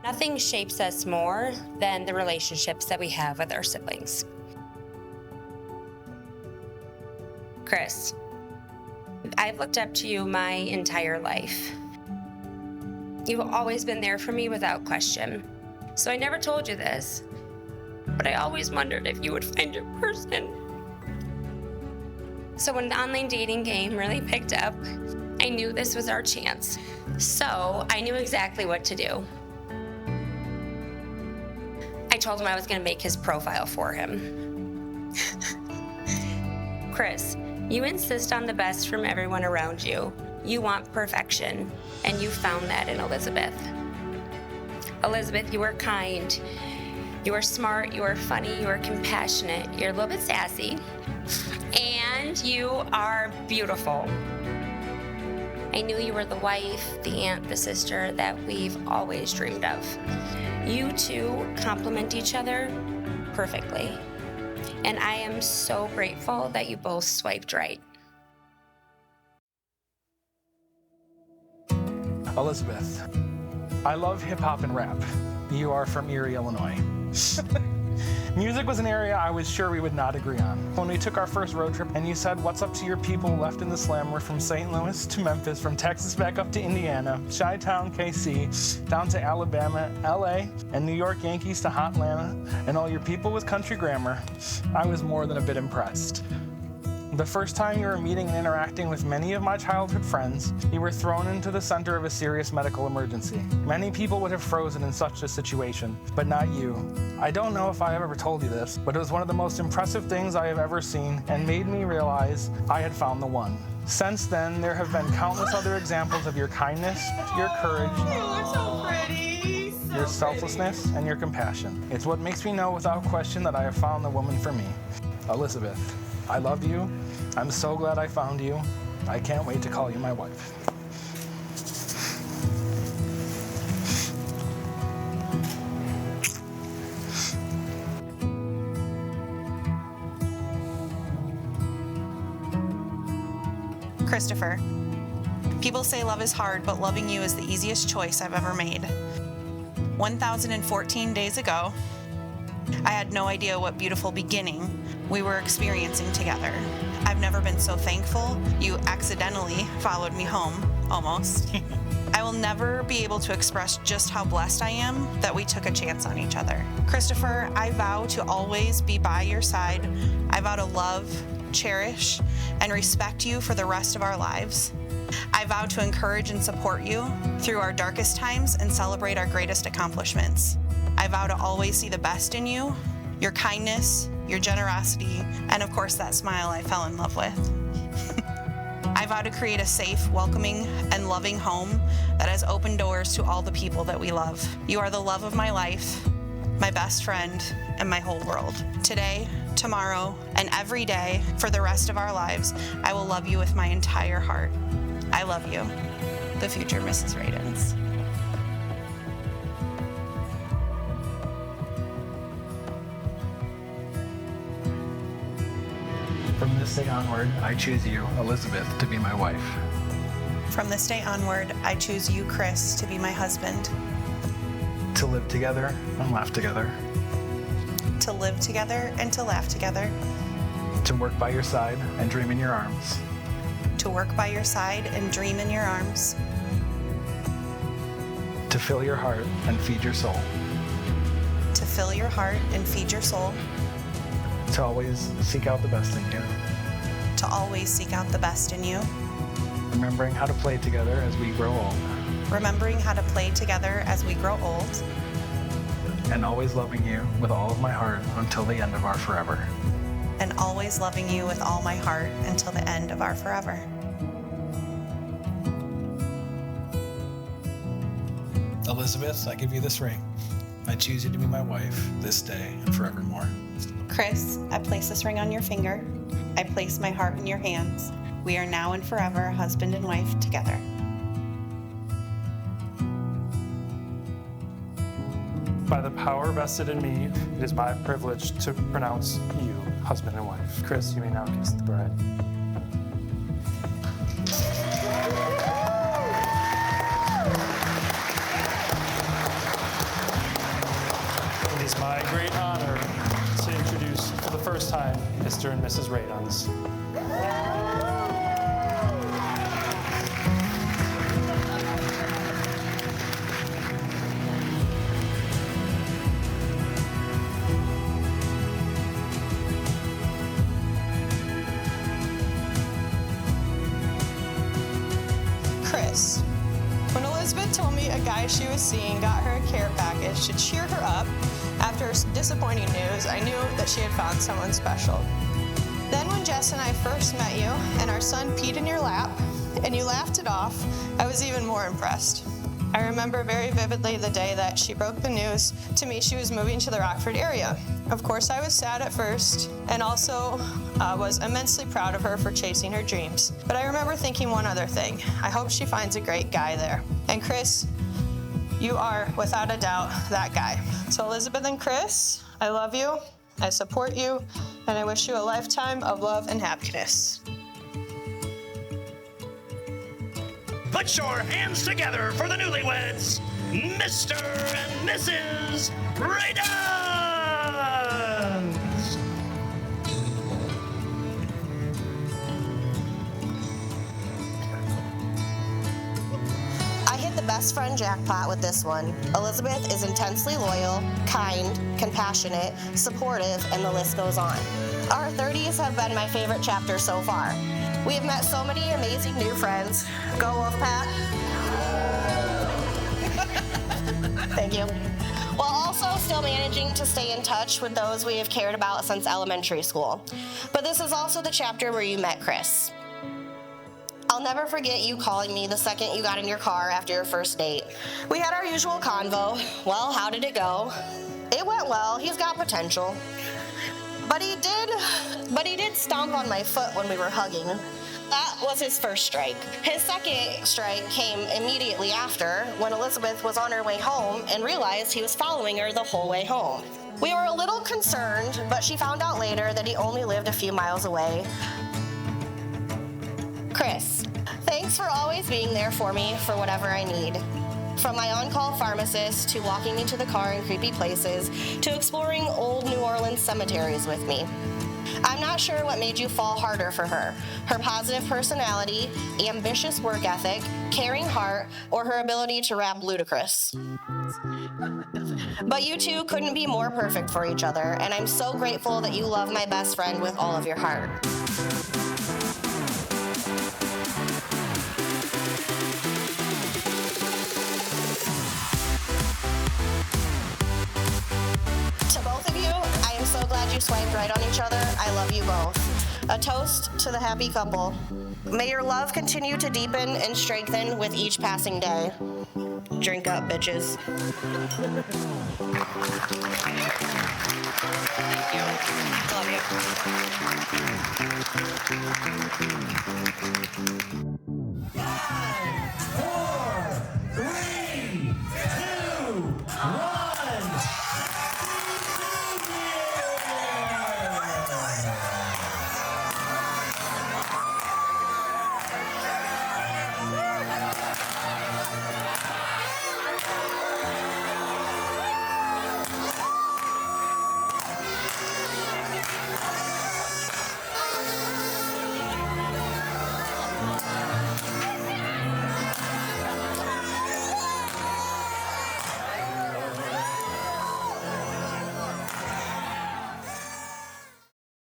Nothing shapes us more than the relationships that we have with our siblings. Chris, I've looked up to you my entire life. You've always been there for me without question. So I never told you this, but I always wondered if you would find your person. So when the online dating game really picked up, I knew this was our chance. So I knew exactly what to do. I told him I was going to make his profile for him. Chris, you insist on the best from everyone around you. You want perfection, and you found that in Elizabeth. Elizabeth, you are kind, you are smart, you are funny, you are compassionate, you're a little bit sassy, and you are beautiful. I knew you were the wife, the aunt, the sister that we've always dreamed of. You two complement each other perfectly. And I am so grateful that you both swiped right. Elizabeth, I love hip hop and rap. You are from Erie, Illinois. Music was an area I was sure we would not agree on. When we took our first road trip and you said, "What's up to your people left in the slam?" We're from St. Louis to Memphis, from Texas back up to Indiana, Chi-Town, KC, down to Alabama, LA, and New York Yankees to Hot Atlanta, and all your people with country grammar, I was more than a bit impressed. The first time you were meeting and interacting with many of my childhood friends, you were thrown into the center of a serious medical emergency. Many people would have frozen in such a situation, but not you. I don't know if I have ever told you this, but it was one of the most impressive things I have ever seen and made me realize I had found the one. Since then, there have been countless other examples of your kindness, your courage, your selflessness, and your compassion. It's what makes me know without question that I have found the woman for me. Elizabeth, I love you. I'm so glad I found you. I can't wait to call you my wife. Christopher, people say love is hard, but loving you is the easiest choice I've ever made. 1,014 days ago, I had no idea what beautiful beginning we were experiencing together. I've never been so thankful you accidentally followed me home, almost. I will never be able to express just how blessed I am that we took a chance on each other. Christopher, I vow to always be by your side. I vow to love, cherish, and respect you for the rest of our lives. I vow to encourage and support you through our darkest times and celebrate our greatest accomplishments. I vow to always see the best in you, your kindness, your generosity, and of course that smile I fell in love with. I vow to create a safe, welcoming, and loving home that has open doors to all the people that we love. You are the love of my life, my best friend, and my whole world. Today, tomorrow, and every day for the rest of our lives, I will love you with my entire heart. I love you, the future Mrs. Radens. From this day onward, I choose you, Elizabeth, to be my wife. From this day onward, I choose you, Chris, to be my husband. To live together and laugh together. To live together and to laugh together. To work by your side and dream in your arms. To work by your side and dream in your arms. To fill your heart and feed your soul. To fill your heart and feed your soul. To always seek out the best in you. To always seek out the best in you. Remembering how to play together as we grow old. Remembering how to play together as we grow old. And always loving you with all of my heart until the end of our forever. And always loving you with all my heart until the end of our forever. Elizabeth, I give you this ring. I choose you to be my wife this day and forevermore. Chris, I place this ring on your finger. I place my heart in your hands. We are now and forever husband and wife together. By the power vested in me, it is my privilege to pronounce you husband and wife. Chris, you may now kiss the bride. first time, Mr. and Mrs. Radons. Chris. When Elizabeth told me a guy she was seeing got her a care package to cheer her up after disappointing news, I knew that she had found someone special. Then when Jess and I first met you and our son peed in your lap and you laughed it off, I was even more impressed. I remember very vividly the day that she broke the news to me she was moving to the Rockford area. Of course, I was sad at first and also was immensely proud of her for chasing her dreams. But I remember thinking one other thing. I hope she finds a great guy there. And Chris, you are, without a doubt, that guy. So Elizabeth and Chris, I love you, I support you, and I wish you a lifetime of love and happiness. Put your hands together for the newlyweds, Mr. and Mrs. Radons! I hit the best friend jackpot with this one. Elizabeth is intensely loyal, kind, compassionate, supportive, and the list goes on. Our 30s have been my favorite chapter so far. We have met so many amazing new friends. Go Wolfpack. Thank you. While also still managing to stay in touch with those we have cared about since elementary school. But this is also the chapter where you met Chris. I'll never forget you calling me the second you got in your car after your first date. We had our usual convo. Well, how did it go? It went well. He's got potential. But he did stomp on my foot when we were hugging. That was his first strike. His second strike came immediately after, when Elizabeth was on her way home and realized he was following her the whole way home. We were a little concerned, but she found out later that he only lived a few miles away. Chris, thanks for always being there for me for whatever I need. From my on-call pharmacist to walking me to the car in creepy places to exploring old New Orleans cemeteries with me. I'm not sure what made you fall harder for her. Her positive personality, ambitious work ethic, caring heart, or her ability to rap ludicrous. But you two couldn't be more perfect for each other, and I'm so grateful that you love my best friend with all of your heart. To both of you, I am so glad you swiped right on each other. I love you both. A toast to the happy couple. May your love continue to deepen and strengthen with each passing day. Drink up, bitches. Love you.